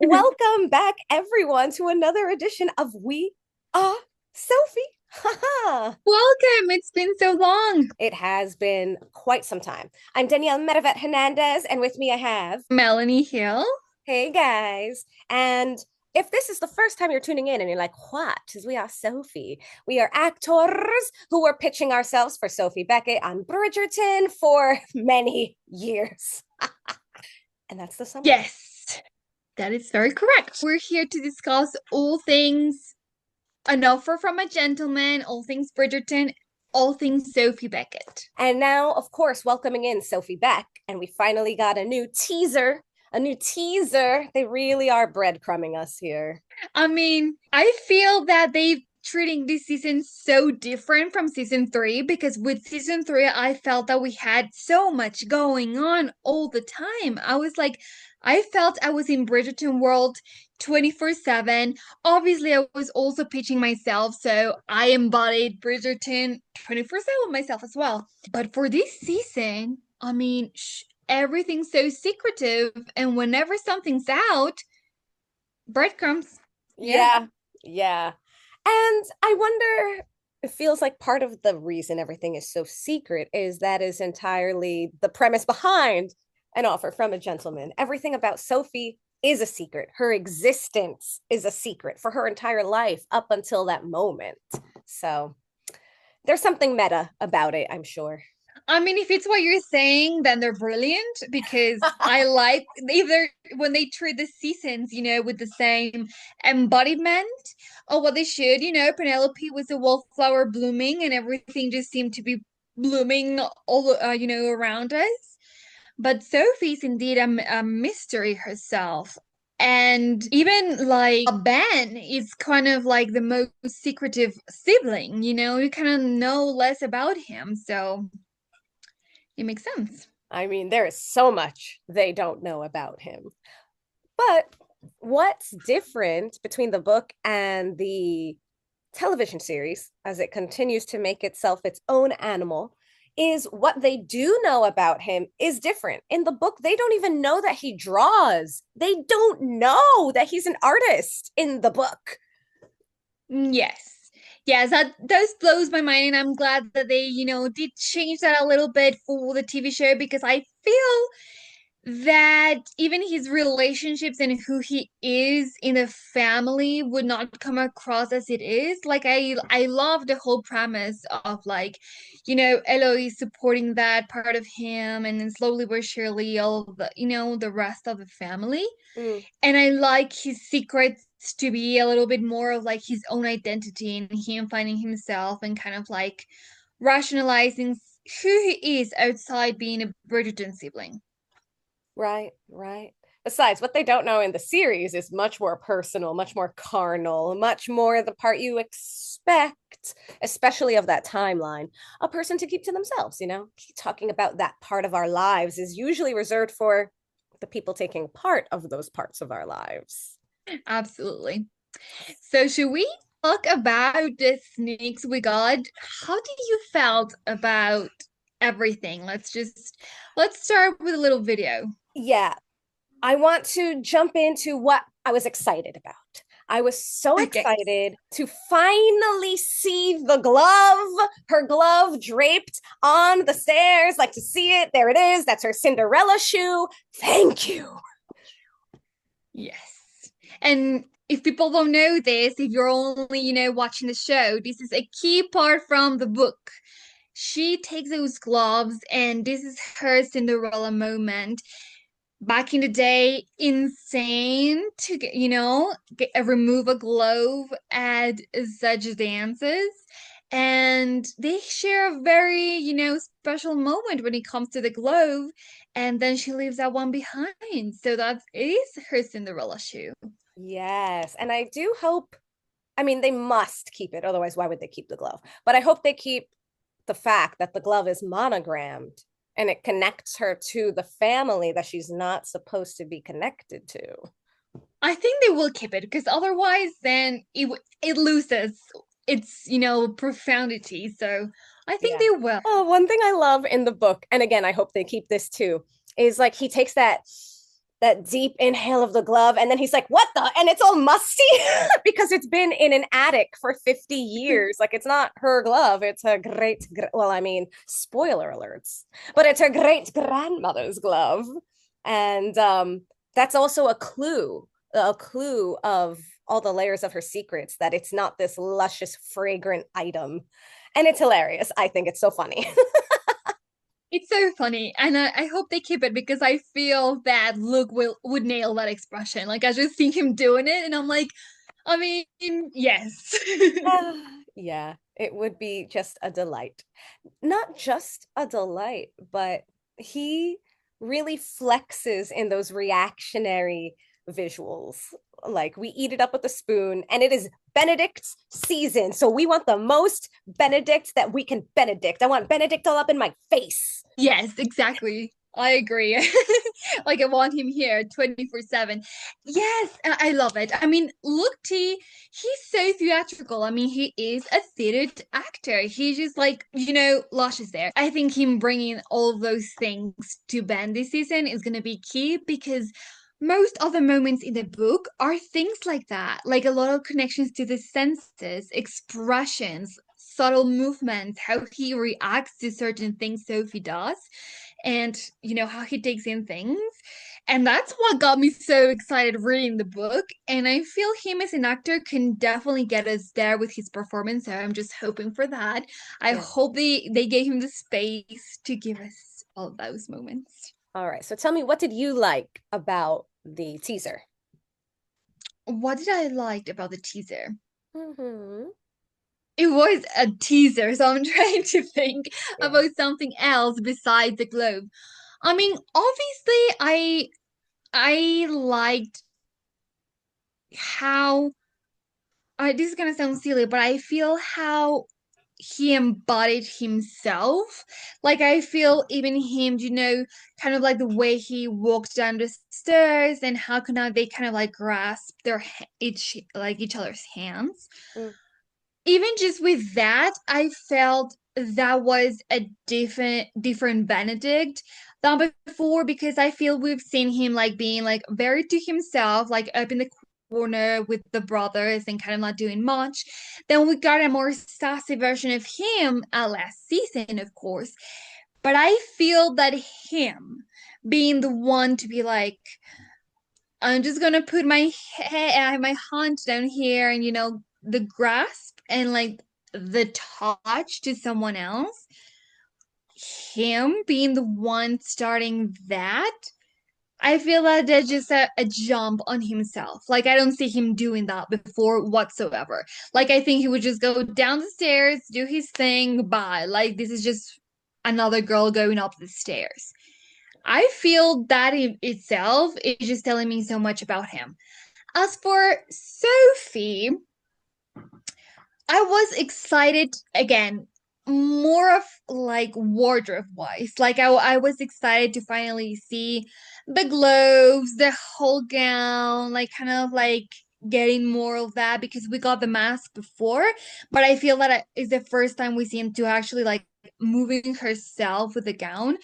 Welcome back, everyone, to another edition of We Are Sophie. Haha. Welcome. It's been so long. It has been quite some time. I'm Danielle Marivette Hernandez, and with me I have, Melany Hill. hey guys. And if this is the first time you're tuning in and you're like, what? Because We Are Sophie. We are actors who were pitching ourselves for Sophie Beckett on Bridgerton for many years. And that's the summary. Yes, that is very correct. We're here to discuss all things An Offer from a Gentleman, all things Bridgerton, all things Sophie Beckett. And now, of course, welcoming in Sophie Beck, and we finally got a new teaser. A new teaser. They really are breadcrumbing us here. I feel that they've treating this season so different from season three because with season three, I felt that we had so much going on all the time. I felt I was in Bridgerton world 24/7. Obviously, I was also pitching myself, so I embodied Bridgerton 24/7 myself as well. But for this season, everything's so secretive, and whenever something's out, breadcrumbs. Yeah. Yeah, yeah. And I wonder, it feels like part of the reason everything is so secret is that is entirely the premise behind An Offer from a Gentleman. Everything about Sophie is a secret. Her existence is a secret for her entire life up until that moment. So there's something meta about it, I'm sure. If it's what you're saying, then they're brilliant because I like either when they treat the seasons, with the same embodiment of what they should. Penelope was a wallflower blooming and everything just seemed to be blooming all, around us. But Sophie's indeed a mystery herself. And even like Ben is kind of like the most secretive sibling, you kind of know less about him. So it makes sense. I mean, there is so much they don't know about him. But what's different between the book and the television series, as it continues to make itself its own animal, is what they do know about him is different. In the book, they don't even know that he draws. They don't know that he's an artist in the book. Yes. Yes, that does blows my mind, and I'm glad that they, did change that a little bit for the TV show because I feel that even his relationships and who he is in the family would not come across as it is. Like I love the whole premise of like, Eloise supporting that part of him and then slowly but surely all of the, the rest of the family. Mm, And I like his secrets to be a little bit more of like his own identity and him finding himself and kind of like rationalizing who he is outside being a Bridgerton sibling. right, right. Besides, what they don't know in the series is much more personal, much more carnal, much more the part you expect, especially of that timeline, a person to keep to themselves, you know? Talking about that part of our lives is usually reserved for the people taking part of those parts of our lives. Absolutely. So should we talk about the sneaks we got? How did you felt about everything? Let's start with a little video. Yeah, I want to jump into what I was excited about. I was so Okay. excited to finally see the glove, her glove draped on the stairs, like to see it. There it is. That's her Cinderella shoe. Thank you. Yes. And if people don't know this, if you're only, watching the show, this is a key part from the book. She takes those gloves, and this is her Cinderella moment. Back in the day, insane to get, remove a glove at such dances. And they share a very, special moment when it comes to the glove. And then she leaves that one behind. So that is her Cinderella shoe. Yes. And I do hope, I mean, they must keep it. Otherwise, why would they keep the glove? But I hope they keep the fact that the glove is monogrammed and it connects her to the family that she's not supposed to be connected to. I think they will keep it because otherwise, then it loses its, profundity. So I think Yeah. they will. Oh, one thing I love in the book, and again, I hope they keep this too, is like he takes that that deep inhale of the glove, and then he's like, what the, and it's all musty because it's been in an attic for 50 years. Like, it's not her glove, it's her well, I mean, spoiler alerts, but it's her great grandmother's glove. And that's also a clue of all the layers of her secrets, that it's not this luscious fragrant item. And it's hilarious. I think it's so funny. It's so funny, and I hope they keep it because I feel that Luke would nail that expression. Like I just see him doing it, and I'm like, I mean, yes. Yeah, it would be just a delight. Not just a delight, but he really flexes in those reactionary visuals. Like, we eat it up with a spoon, and it is Benedict's season. So we want the most Benedict that we can Benedict. I want Benedict all up in my face. Yes, exactly. I agree. Like I want him here 24/7. Yes, I love it. I mean, look, T, he's so theatrical. I mean, he is a theater actor. He just like, luscious there. I think him bringing all those things to Ben this season is going to be key because most of the moments in the book are things like that, like a lot of connections to the senses, expressions, subtle movements, how he reacts to certain things Sophie does, and how he takes in things. And that's what got me so excited reading the book. And I feel him as an actor can definitely get us there with his performance. So I'm just hoping for that. I Yeah. hope they gave him the space to give us all those moments. All right. So tell me, what did you like about the teaser? What did I like about the teaser? Mm-hmm. It was a teaser, so I'm trying to think Yeah. about something else besides the globe. I mean, obviously, I liked how this is gonna sound silly, but I feel how he embodied himself. Like I feel even him, kind of like the way he walked down the stairs and how can they kind of like grasp each other's hands. Mm, Even just with that, I felt that was a different Benedict than before because I feel we've seen him like being like very to himself, like up in the corner with the brothers and kind of not doing much. Then we got a more sassy version of him last season, of course. But I feel that him being the one to be like, I'm just gonna put my hand down here and the grasp and like the touch to someone else. Him being the one starting that, I feel that there's just a jump on himself. Like I don't see him doing that before whatsoever. Like I think he would just go down the stairs, do his thing, bye. Like this is just another girl going up the stairs. I feel that in itself is just telling me so much about him. As for Sophie, I was excited again, more of like wardrobe wise. Like I was excited to finally see the gloves, the whole gown, like kind of like getting more of that because we got the mask before, but I feel that is the first time we see him to actually like moving herself with the gown.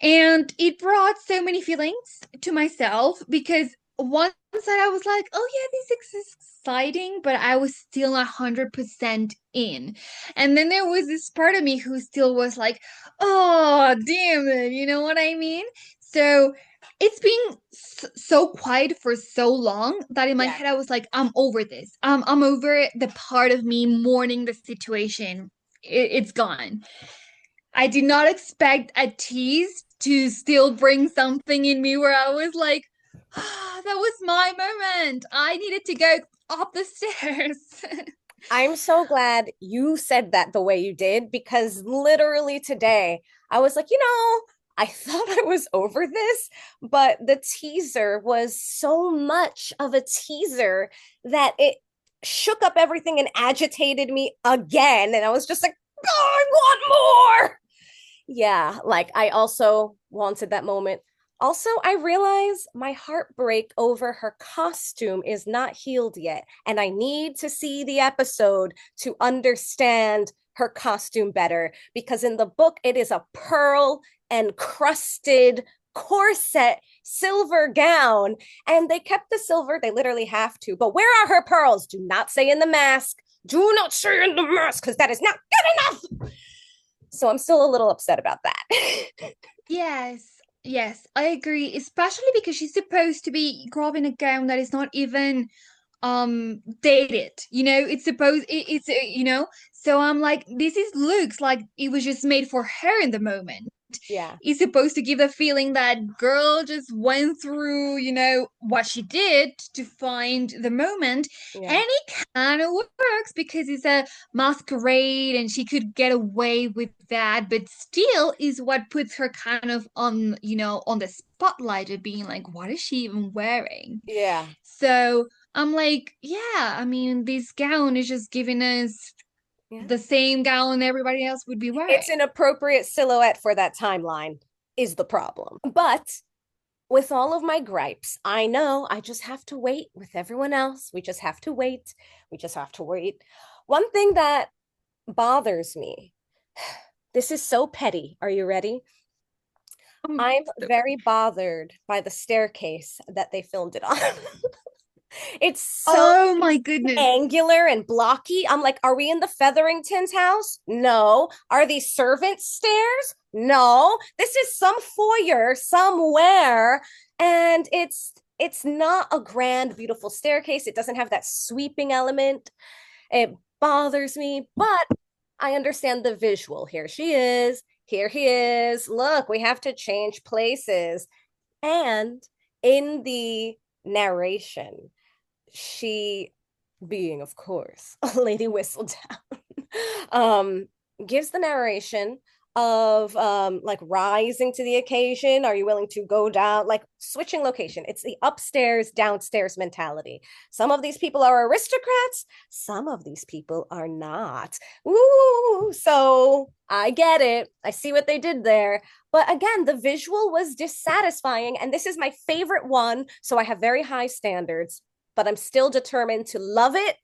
And it brought so many feelings to myself because one side I was like, oh yeah, this is exciting, but I was still 100% in. And then there was this part of me who still was like, oh, damn it, you know what I mean? So it's been so quiet for so long that in my yeah. head I was like, I'm over this. I'm over the part of me mourning the situation. It's gone. I did not expect a tease to still bring something in me where I was like, ah, that was my moment. I needed to go up the stairs. I'm so glad you said that the way you did, because literally today I was like, I thought I was over this, but the teaser was so much of a teaser that it shook up everything and agitated me again. And I was just like, oh, I want more. Yeah, like I also wanted that moment. Also, I realize my heartbreak over her costume is not healed yet, and I need to see the episode to understand her costume better, because in the book it is a pearl encrusted corset silver gown. And they kept the silver. They literally have to. But where are her pearls? Do not say in the mask. Do not say in the mask, because that is not good enough. So I'm still a little upset about that. Yes, yes, I agree, especially because she's supposed to be grabbing a gown that is not even dated. It's supposed it's so I'm like, this is looks like it was just made for her in the moment. Yeah. It's supposed to give the feeling that girl just went through, what she did to find the moment. And Yeah. it kind of works because it's a masquerade and she could get away with that, but still is what puts her kind of on, on the spotlight of being like, what is she even wearing? Yeah. So I'm like, yeah, I mean, this gown is just giving us Yeah. the same gown everybody else would be It's wearing. an appropriate silhouette for that timeline, is the problem. But with all of my gripes, I know I just have to wait with everyone else. We just have to wait. We just have to wait. One thing that bothers me, this is so petty. Are you ready? I'm So very bothered by the staircase that they filmed it on. It's so oh my goodness. angular and blocky. I'm like, are we in the Featheringtons' house? No. Are these servants' stairs? No. This is some foyer somewhere, and it's not a grand, beautiful staircase. It doesn't have that sweeping element. It bothers me, but I understand the visual. Here she is. Here he is. Look, we have to change places. And in the narration, she, being of course a Lady Whistledown, um gives the narration of like rising to the occasion. Are you willing to go down, like switching location? It's the upstairs downstairs mentality. Some of these people are aristocrats, some of these people are not. Ooh, so I get it, I see what they did there, but again, the visual was dissatisfying, and this is my favorite one, so I have very high standards, but I'm still determined to love it.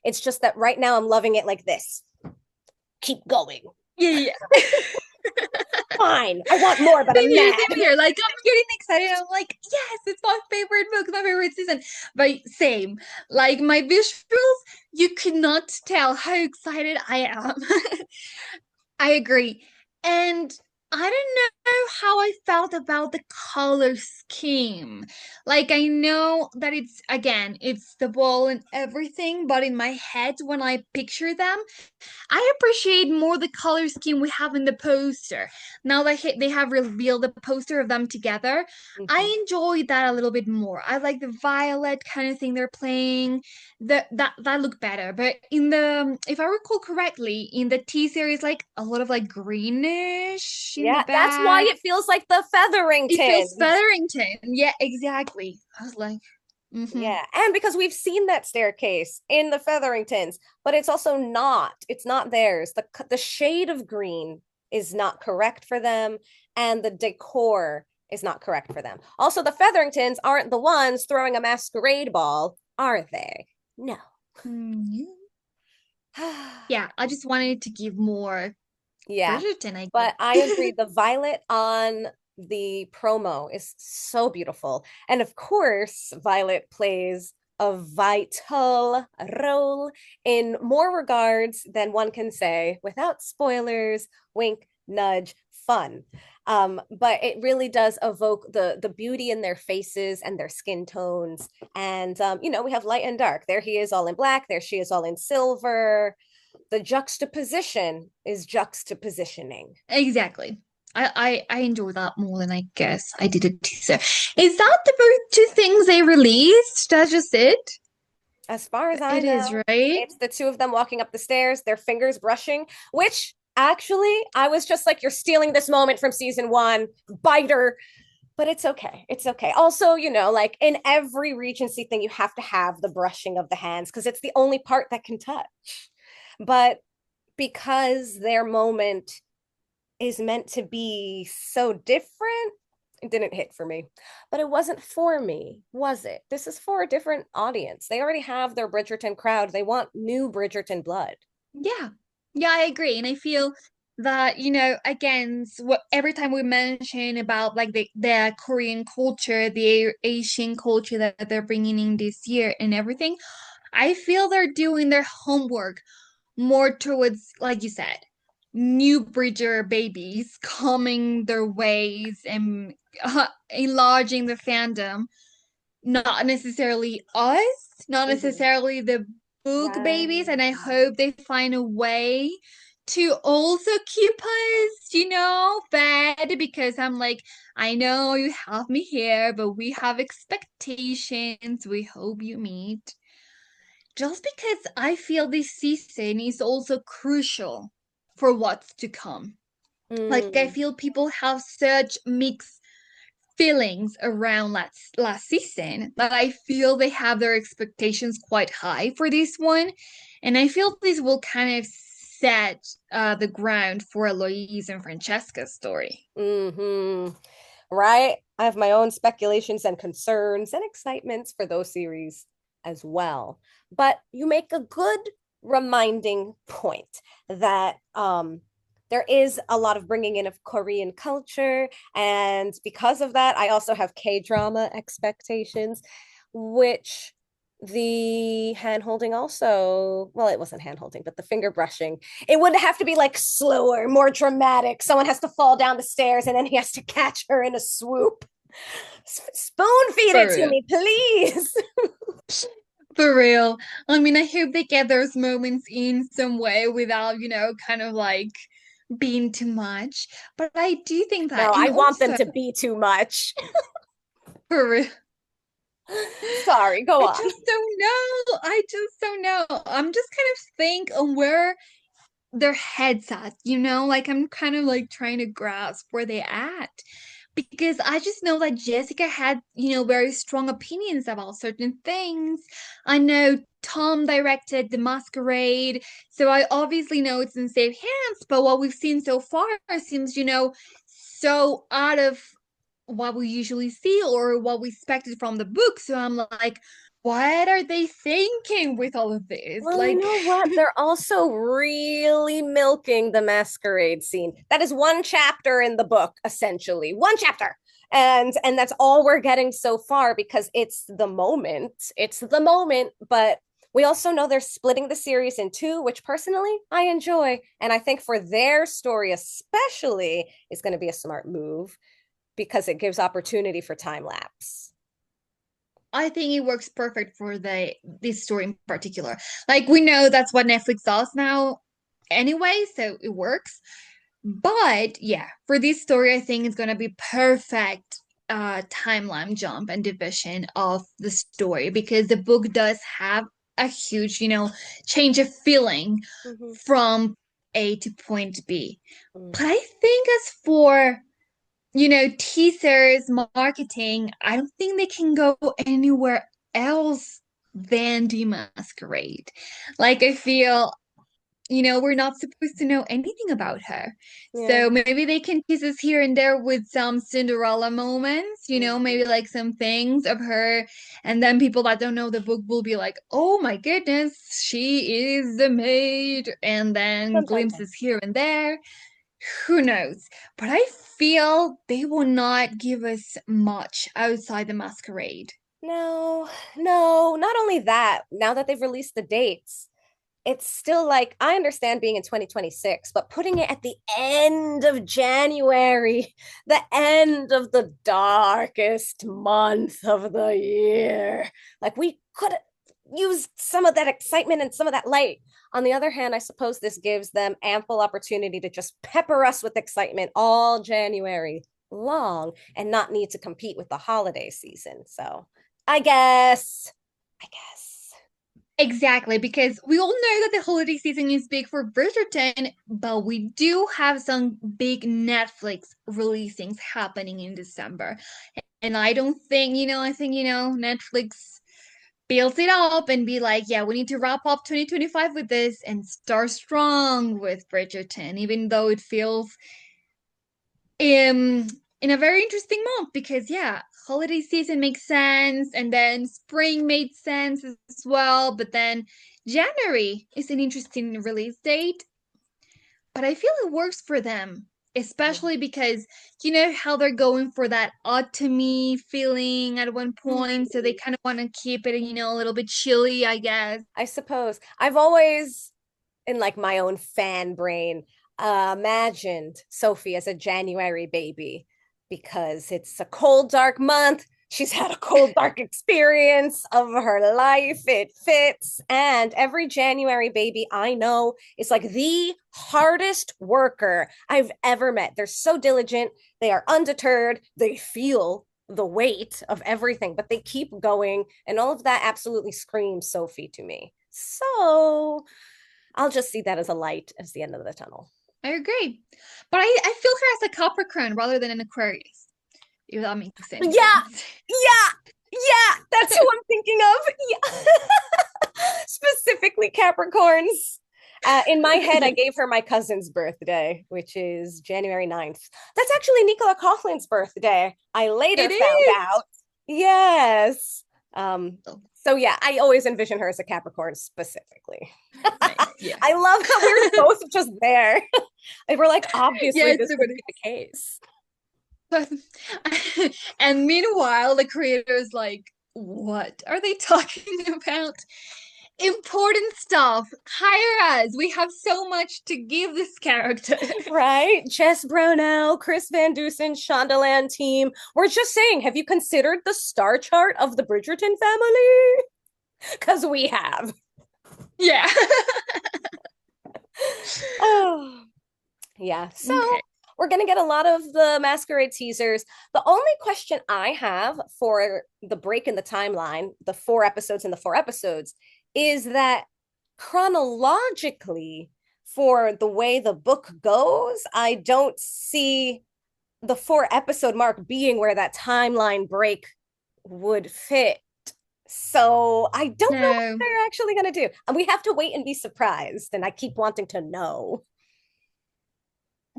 It's just that right now I'm loving it like this. Keep going. Yeah, yeah. Fine. I want more, but Same I'm here, mad. same here. Like I'm getting excited. I'm like, yes, it's my favorite book, my favorite season. But same. Like my visuals, you cannot tell how excited I am. I agree. And I don't know how I felt about the color scheme. Like I know that it's the ball and everything, but in my head when I picture them, I appreciate more the color scheme we have in the poster. Now that they have revealed the poster of them together, Mhm. I enjoy that a little bit more. I like the violet kind of thing they're playing. That look better. But in the if I recall correctly, in the T series, like a lot of like greenish in the Yeah, that's why back. it feels like the It feels Featheringtons. Featherington. Yeah, exactly. I was like, mm-hmm. Yeah, and because we've seen that staircase in the Featheringtons, but it's also not. It's not theirs. The shade of green is not correct for them, and the decor is not correct for them. Also, the Featheringtons aren't the ones throwing a masquerade ball, are they? No. Mm-hmm. Yeah, I just wanted to give more Yeah, Bridgerton, I but I agree. guess. The violet on the promo is so beautiful. And of course, Violet plays a vital role in more regards than one can say without spoilers, wink, nudge, fun. But it really does evoke the beauty in their faces and their skin tones. And we have light and dark. There he is all in black, there she is all in silver. The juxtaposition is juxtapositioning. Exactly. I enjoy that more than I guess I did a teaser. Is that the both two things they released? That's just it? As far as I It is, know, right? it's the two of them walking up the stairs, their fingers brushing, which actually I was just like, you're stealing this moment from season one, biter. But it's okay. It's okay. Also, like in every Regency thing, you have to have the brushing of the hands because it's the only part that can touch. But because their moment is meant to be so different, it didn't hit for me. But it wasn't for me, was it? This is for a different audience. They already have their Bridgerton crowd. They want new Bridgerton blood. Yeah. Yeah, I agree. And I feel that, again, what every time we mention about like the Korean culture, the Asian culture that they're bringing in this year and everything, I feel they're doing their homework more towards, like you said, new breeder babies coming their ways and enlarging the fandom, not necessarily us, not Mhm. necessarily the book babies. Right. And I hope they find a way to also keep us, fed, because I'm like, I know you have me here, but we have expectations we hope you meet. Just because I feel this season is also crucial for what's to come. Like, I Mm. feel people have such mixed feelings around last season that I feel they have their expectations quite high for this one. And I feel this will kind of set the ground for Eloise and Francesca's story. Mm-hmm. Right? I have my own speculations and concerns and excitements for those series as well. But you make a good reminding point that there is a lot of bringing in of Korean culture. And because of that, I also have K-drama expectations, which the hand holding also, well, it wasn't hand holding, but the finger brushing, it would have to be like slower, more dramatic. Someone has to fall down the stairs and then he has to catch her in a swoop. Spoon feed For it to real. me, please. For real. I mean, I hope they get those moments in some way without, kind of like being too much. But I do think No, that, and I want them also, to be too much. for real, Sorry, go I on. just don't know. I just don't know. I'm just kind of think on where their heads at, like I'm kind of like trying to grasp where they at. Because I just know that Jessica had, very strong opinions about certain things. I know Tom directed The Masquerade, so I obviously know it's in safe hands, but what we've seen so far seems, so out of what we usually see or what we expected from the book. So I'm like, what are they thinking with all of this? Well, you Like, know what? They're also really milking the masquerade scene. That is one chapter in the book, essentially. One chapter. And that's all we're getting so far because it's the moment. It's the moment, but we also know they're splitting the series in two, which personally I enjoy. And I think for their story especially is going to be a smart move because it gives opportunity for time lapse. I think it works perfect for this story in particular. Like we know that's what Netflix does now anyway, so it works. But yeah, for this story, I think it's gonna be perfect timeline jump and division of the story because the book does have a huge, change of feeling Mm-hmm. from A to point B. Mm. But I think as for teasers, marketing, I don't think they can go anywhere else than the masquerade. Like, I feel, we're not supposed to know anything about her. Yeah. So maybe they can tease us here and there with some Cinderella moments, Mm-hmm. maybe like some things of her. And then people that don't know the book will be like, oh my goodness, she is the maid. And then Dun, dun, dun. glimpses here and there. Who knows? But I feel they will not give us much outside the masquerade. No, no, not only that, now that they've released the dates, it's still like I understand being in 2026, but putting it at the end of January, the end of the darkest month of the year. Like we could use some of that excitement and some of that light. On the other hand, I suppose this gives them ample opportunity to just pepper us with excitement all January long and not need to compete with the holiday season. So I guess, I guess. Exactly, because we all know that the holiday season is big for Bridgerton, but we do have some big Netflix releasings happening in December. And I don't think, I think, Netflix builds it up and be like, yeah, we need to wrap up 2025 with this and start strong with Bridgerton, even though it feels in a very interesting month because yeah, holiday season makes sense and then spring made sense as well, but then January is an interesting release date. but I feel it works for them, especially because you know how they're going for that autumny feeling at one point, so they Mhm. kind of want to keep it, you know, a little bit chilly, I guess. I suppose I've always, in like my own fan brain, imagined Sophie as a January baby because it's a cold, dark month. She's had a cold, dark experience of her life. It fits. And every January baby I know is like the hardest worker I've ever met. They're so diligent. They are undeterred. They feel the weight of everything, but they keep going. And all of that absolutely screams Sophie to me. So I'll just see that as a light as the end of the tunnel. I agree, but I feel her as a Capricorn rather than an Aquarius, if that makes any Yeah, sense. yeah, yeah. That's who I'm thinking of. Yeah. Specifically Capricorns. In my head, I gave her my cousin's birthday, which is January 9th. That's actually Nicola Coughlin's birthday. I later It found is. out. Yes. Um, Oh, so yeah, I always envision her as a Capricorn specifically. nice. Yeah. I love how we're both just there. And we're like, Yeah, obviously, it's this super would be nice. the case. But and meanwhile, the creator is like, what are they talking about? Important stuff. Hire us. We have so much to give this character. Right? Jess Brownell, Chris Van Dusen, Shondaland team. We're just saying, have you considered the star chart of the Bridgerton family? Because we have. Yeah. Oh, yeah. So Okay. we're going to get a lot of the Masquerade teasers. The only question I have for the break in the timeline, the 4 episodes and the 4 episodes, is that chronologically, for the way the book goes, I don't see the 4 episode mark being where that timeline break would fit. So I don't know what No. they're actually going to do. And we have to wait and be surprised. And I keep wanting to know.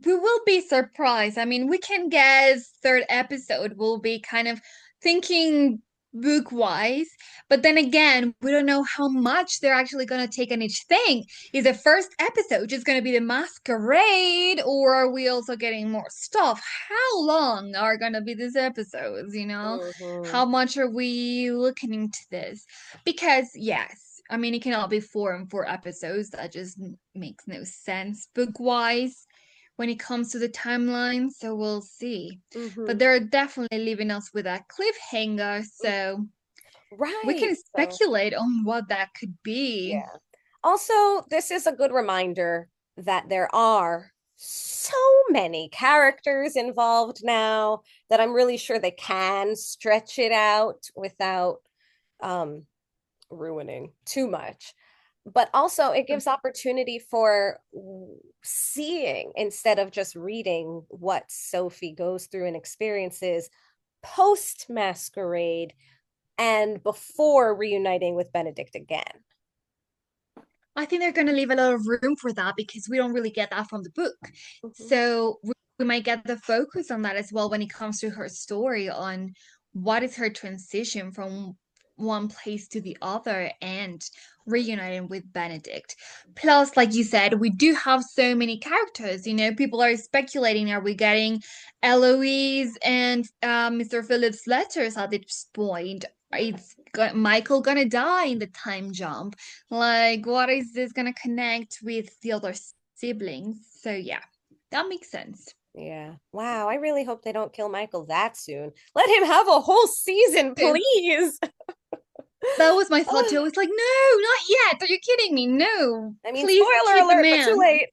We will be surprised. I mean, we can guess third episode will be kind of thinking book wise, but then again, we don't know how much they're actually going to take on each thing. Is the first episode just going to be the masquerade, or are we also getting more stuff? How long are going to be these episodes? You know, Mhm. how much are we looking into this? Because, yes. I mean, it cannot be 4 and 4 episodes. That just makes no sense book wise when it comes to the timeline, so we'll see. But Mhm. they're definitely leaving us with a cliffhanger, so we Right. can So, speculate on what that could be. yeah. Also, this is a good reminder that there are so many characters involved now that I'm really sure they can stretch it out without um ruining too much. But also, it gives opportunity for seeing instead of just reading what Sophie goes through and experiences post masquerade and before reuniting with Benedict again. I think they're going to leave a lot of room for that because we don't really get that from the book. Mhm. So we might get the focus on that as well when it comes to her story on what is her transition from one place to the other and reuniting with Benedict. Plus, like you said, we do have so many characters. You know, people are speculating: are we getting Eloise and Mr. Phillips' letters at this point? Is Michael gonna die in the time jump? Like, what is this gonna connect with the other siblings? So yeah, that makes sense. Yeah. Wow. I really hope they don't kill Michael that soon. Let him have a whole season, So please. that was my thought too. I was like, no, not yet. Are you kidding me? No, I mean, please spoiler keep the alert, but too man. late.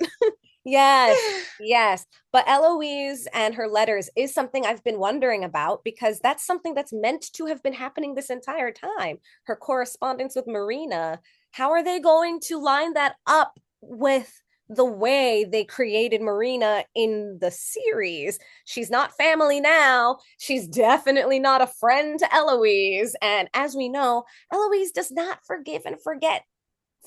Yes, yes. But Eloise and her letters is something I've been wondering about because that's something that's meant to have been happening this entire time. Her correspondence with Marina. How are they going to line that up with the way they created Marina in the series? She's not family now. She's definitely not a friend to Eloise. And as we know, Eloise does not forgive and forget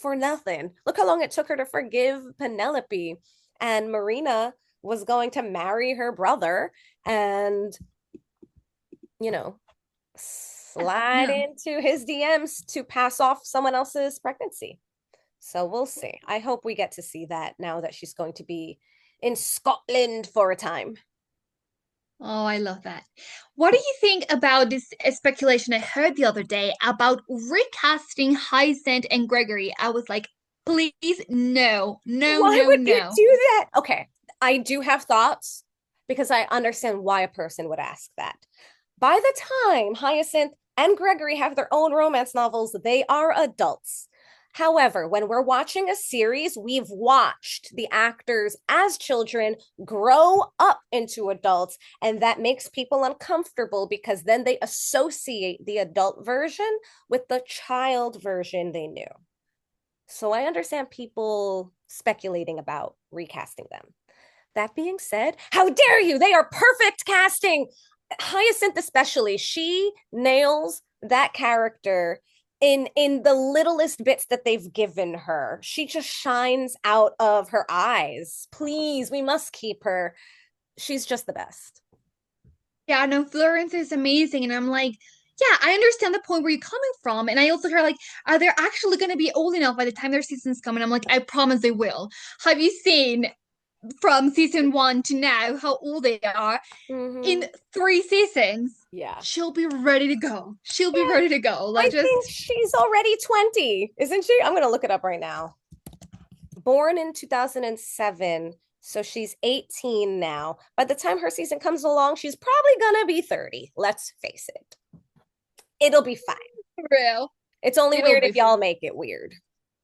for nothing. Look how long it took her to forgive Penelope. And Marina was going to marry her brother and, you know, Yeah, slide no. into his DMs to pass off someone else's pregnancy. So we'll see. I hope we get to see that now that she's going to be in Scotland for a time. Oh, I love that. What do you think about this speculation I heard the other day about recasting Hyacinth and Gregory? I was like, please, no, no, Why no, would you no. do that? Okay, I do have thoughts because I understand why a person would ask that. By the time Hyacinth and Gregory have their own romance novels, they are adults. However, when we're watching a series, we've watched the actors as children grow up into adults, and that makes people uncomfortable because then they associate the adult version with the child version they knew. So I understand people speculating about recasting them. That being said, how dare you? They are perfect casting. Hyacinth especially, she nails that character in the littlest bits that they've given her. She just shines out of her eyes. Please, we must keep her. She's just the best. Yeah, no, Florence is amazing. And I'm like, yeah, I understand the point where you're coming from. And I also heard like, are they actually going to be old enough by the time their seasons come? And I'm like, I promise they will. Have you seen from season one to now how old they are? In Mm-hmm. 3 seasons, Yeah. she'll be ready to go. She'll be Yeah. ready to go. I Like, think just, she's already 20, isn't she? I'm going to look it up right now. Born in 2007. So she's 18 now. By the time her season comes along, she's probably going to be 30. Let's face it. It'll be fine. for real. It's only It'll weird be if for y'all real. make it weird.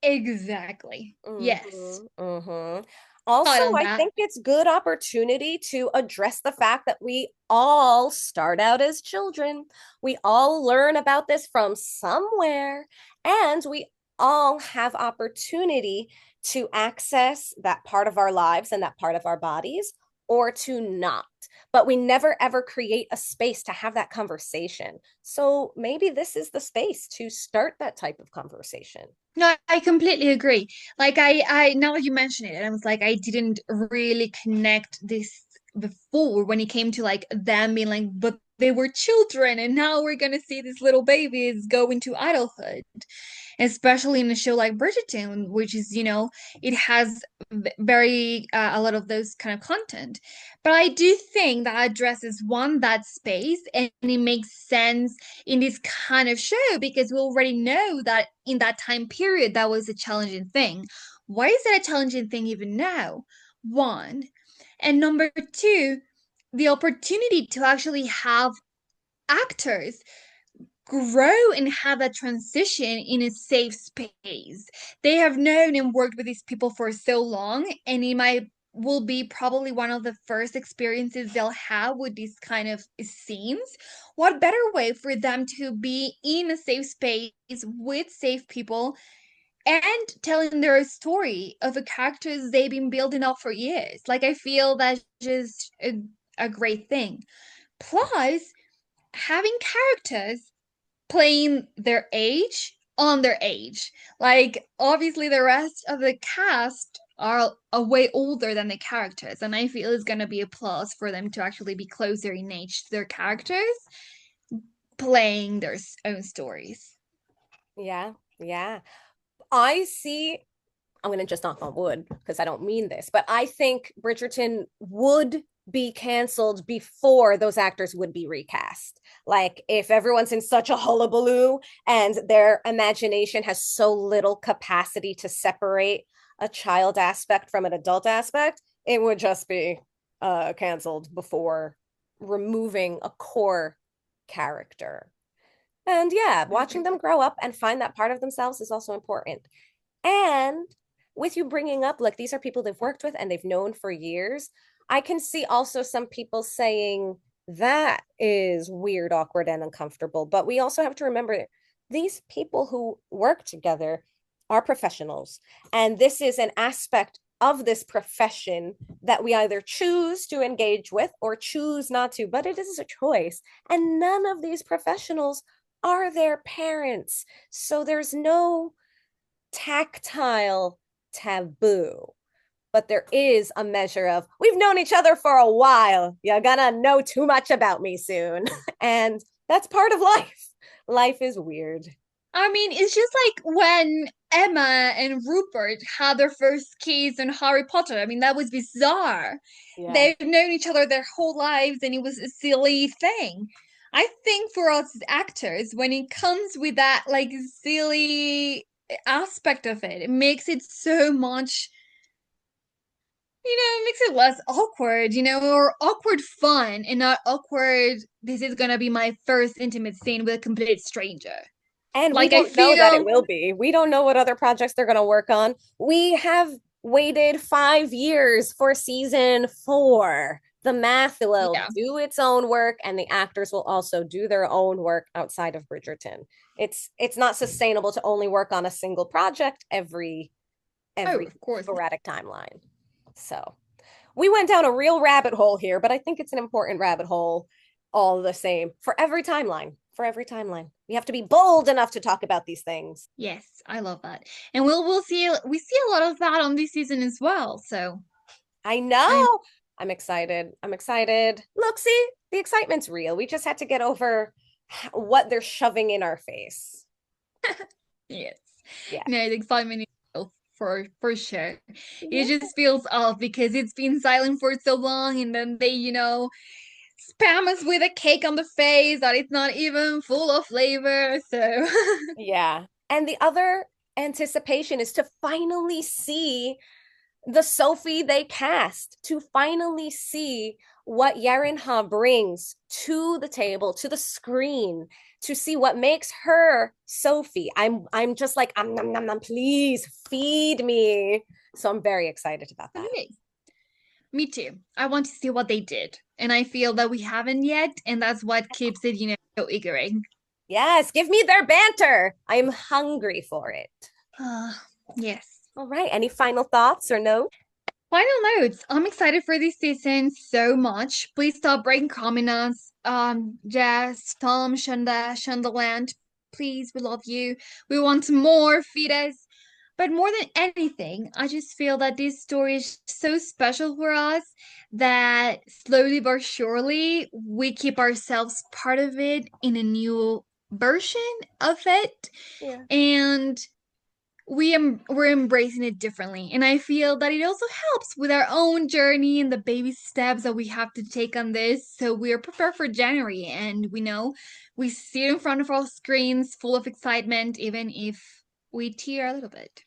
Exactly. Yes. Mm-hmm, mm-hmm. Also, Thought on I that. think it's good opportunity to address the fact that we all start out as children. We all learn about this from somewhere, and we all have opportunity to access that part of our lives and that part of our bodies or to not. But we never ever create a space to have that conversation. So maybe this is the space to start that type of conversation. No, I completely agree. Like now that you mention it, I was like, I didn't really connect this before when it came to like them being like, but they were children, and now we're gonna see these little babies go into adulthood, especially in a show like Bridgerton, which is, it has very a lot of those kind of content. But I do think that addresses one that space, and it makes sense in this kind of show because we already know that in that time period that was a challenging thing. Why is it a challenging thing even now? One. And number two, the opportunity to actually have actors grow and have that transition in a safe space. They have known and worked with these people for so long, and it might will be probably one of the first experiences they'll have with these kind of scenes. What better way for them to be in a safe space with safe people and telling their story of a characters they've been building up for years? Like, I feel that's just a great thing. Plus, having characters playing their age on their age. Like, obviously, the rest of the cast are a way older than the characters, and I feel it's gonna be a plus for them to actually be closer in age to their characters, playing their own stories. Yeah, yeah. I see I'm going to just knock on wood because I don't mean this, but I think Bridgerton would be canceled before those actors would be recast. Like, if everyone's in such a hullabaloo and their imagination has so little capacity to separate a child aspect from an adult aspect, it would just be canceled before removing a core character. And yeah, watching them grow up and find that part of themselves is also important. And with you bringing up, like, these are people they've worked with and they've known for years, I can see also some people saying that is weird, awkward, and uncomfortable. But we also have to remember these people who work together are professionals. And this is an aspect of this profession that we either choose to engage with or choose not to, but it is a choice. And none of these professionals are their parents. So there's no tactile taboo, but there is a measure of we've known each other for a while. You're gonna know too much about me soon. And that's part of life. Life is weird. I mean, it's just like when Emma and Rupert had their first kiss in Harry Potter. I mean, that was bizarre. Yeah. They've known each other their whole lives, and it was a silly thing. I think for us as actors, when it comes with that like silly aspect of it, it makes it so much, it makes it less awkward, or awkward fun and not awkward. This is gonna be my first intimate scene with a complete stranger. And we Like, I don't know that it feel, will be. We don't know what other projects they're going to work on. We have waited 5 years for season 4. The math will yeah. do its own work, and the actors will also do their own work outside of Bridgerton. It's not sustainable to only work on a single project Oh, every of course. sporadic timeline. So we went down a real rabbit hole here, but I think it's an important rabbit hole all the same for every timeline. For every timeline. We have to be bold enough to talk about these things. Yes, I love that. And we'll see we see a lot of that on this season as well. So I I'm know. I'm excited. I'm excited. Look, see, the excitement's real. We just had to get over what they're shoving in our face. yes. Yeah. No, the excitement is real for sure. It Yeah. just feels off because it's been silent for so long, and then they, spam us with a cake on the face that it's not even full of flavor. So Yeah. And the other anticipation is to finally see the Sophie they cast, to finally see what Yarinha brings to the table, to the screen, to see what makes her Sophie. I'm just like, nom, nom, nom, please feed me. So I'm very excited about that. okay. Me too. I want to see what they did. And I feel that we haven't yet, and that's what keeps it, so eagerly. Yes, give me their banter. I'm hungry for it. Uh, yes. All right. Any final thoughts or notes? Final notes. I'm excited for this season so much. Please stop breaking comments. Jess, Tom, Shondaland. Please, we love you. We want more. Feed us. But more than anything, I just feel that this story is so special for us that slowly but surely we keep ourselves part of it in a new version of it. Yeah. And we're embracing it differently, and I feel that it also helps with our own journey and the baby steps that we have to take on this, so we are prepared for January, and we know we see it in front of our screens full of excitement, even if we tear a little bit.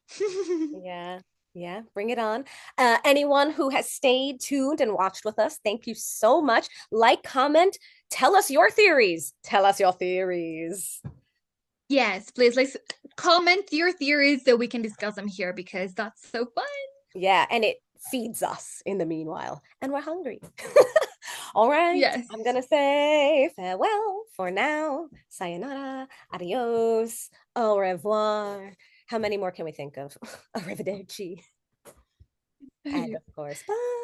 Yeah. Yeah, bring it on. Anyone who has stayed tuned and watched with us, thank you so much. Like, comment, tell us your theories. Tell us your theories. Yes, please, like, comment your theories so we can discuss them here because that's so fun. Yeah, and it feeds us in the meanwhile, and we're hungry. All right, Yes. I'm gonna say farewell for now. Sayonara, adios, au revoir. How many more can we think of? Arrivederci. And of course, bye.